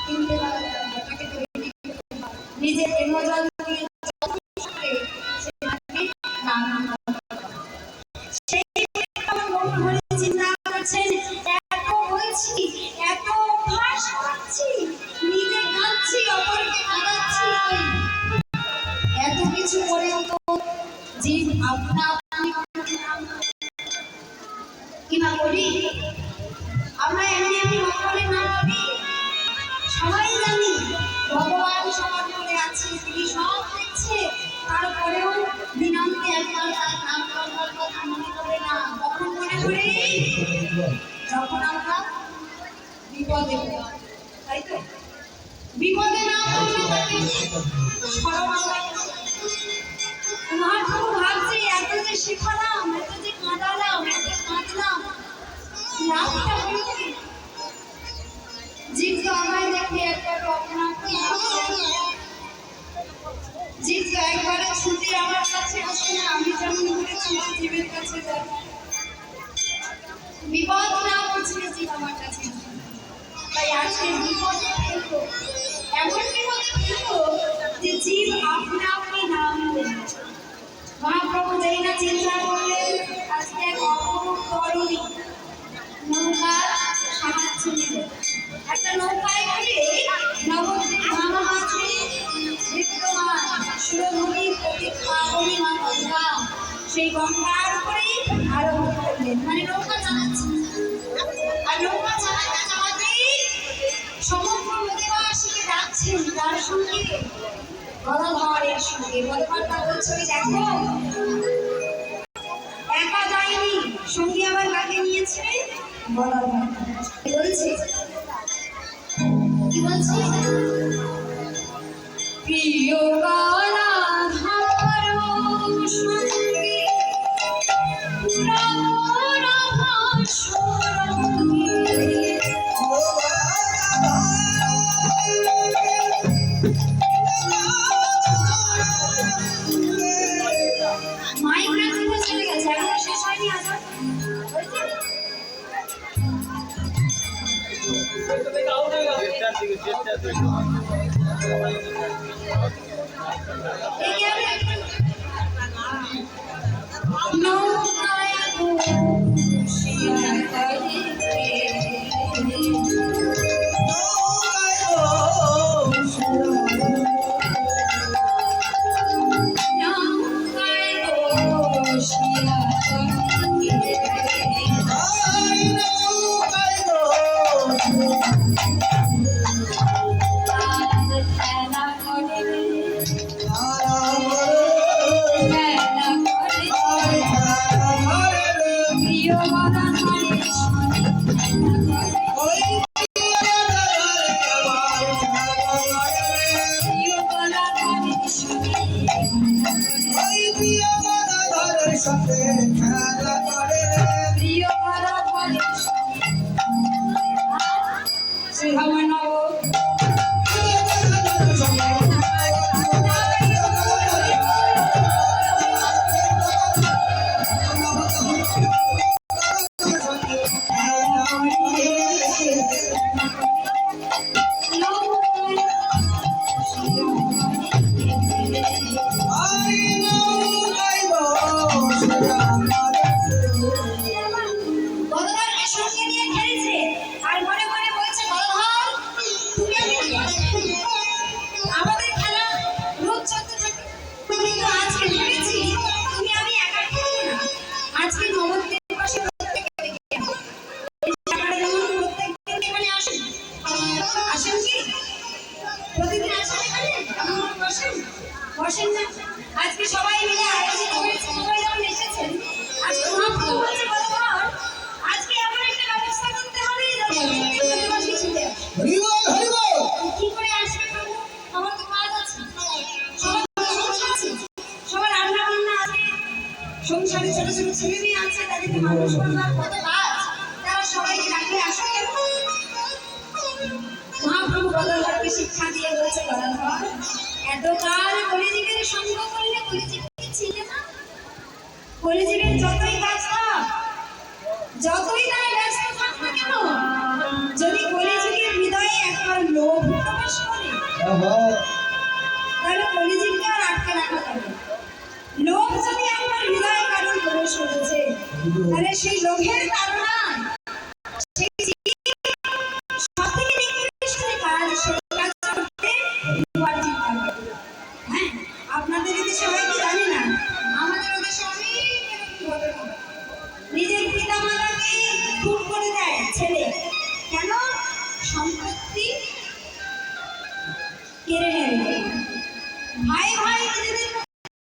কিনতে নিজের এমোজন দিয়ে এত কিছু করেও তো জীব আপনা আপনি কিনা করি আমরা এমনি এমনি ভগবানের নাম করি সবাই জানি ভগবান সবার মধ্যে আছে তিনি সব দেখছে তারপরেও দিনান্তে একবার তার নাম করবার কথা মনে করে না কখন মনে করে যখন আমরা বিপদে তাই তো বিপদে না পড়লে তাকে স্মরণ আমরা মহাপ্রভু ভাবছে এত যে শেখালাম এত যে কাঁদালাম এত কাঁদলাম লাভটা হলো জীব তো আমায় দেখে একবার জীব তো একবারে ছুটে আমার কাছে আসে না আমি যেমন করে ছুটে জীবের কাছে যাই বিপদ না বুঝলে জীব আমার কাছে তাই আজকে বিপদে ফেলবো এমন বিপদে ফেলবো যে জীব আপনা আপনি নাম নেবে মহাপ্রভু যেই না চিন্তা করলেন আজকে এক অপরূপ তরুণী নৌকার সাহায্য নিলেন একটা নৌকায় করে নবদ্বীপ মহামাত্রী বিদ্যমান সুরধুনী প্রতিভাবনী মা গঙ্গা সেই গঙ্গার উপরেই আরোহণ করলেন মানে নৌকা চালাচ্ছেন আর নৌকা চালাতে চালাতেই সমগ্র নদীবাসীকে ডাকছেন তার সঙ্গে গদাধরের সঙ্গে গদাধরটা বলছে দেখো একা যায়নি সঙ্গে আবার কাকে নিয়েছে গদাধর বলছে কি বলছে প্রিয় গদাধর সঙ্গে আজকে সবাই মিলে আয়োজিত হয়েছে সবাই যখন এসেছেন আজকে মহাপ্রভু বলছে গদাধর আজকে এমন একটা ব্যবস্থা করতে হবে কি করে আসবে প্রভু আমার তো কাজ আছে সবার রান্না বান্না আছে সংসারে ছোট ছোট ছেলে মেয়ে আছে তাদেরকে মানুষ করবার কত কাজ তারা সবাইকে ডাকলে আসে মহাপ্রভু গদাধরকে শিক্ষা দিয়ে বলছে গদাধর এতকাল কলিযুগের সঙ্গ করলে কলিযুগে ছিলে না কলিযুগের যতই কাজ থাক যতই তারা ব্যস্ত থাক না কেন যদি কলিযুগের হৃদয়ে একবার লোভ তাহলে কলিজীবকে আর আটকে রাখা যাবে। লোভ যদি আপনার হৃদয়ে কারণ প্রবেশ করেছে, তাহলে সেই লোভের কারণে সেই সব থেকে নিকৃষ্ট কাজ, সেই কাজ করতে উপার্জিত হবে। হ্যাঁ, আপনাদের দেশে হয়তো জানি না, আমাদের দেশে অনেক ঘটনা। নিজের পিতা মাতাকে খুন করে দেয় ছেলে,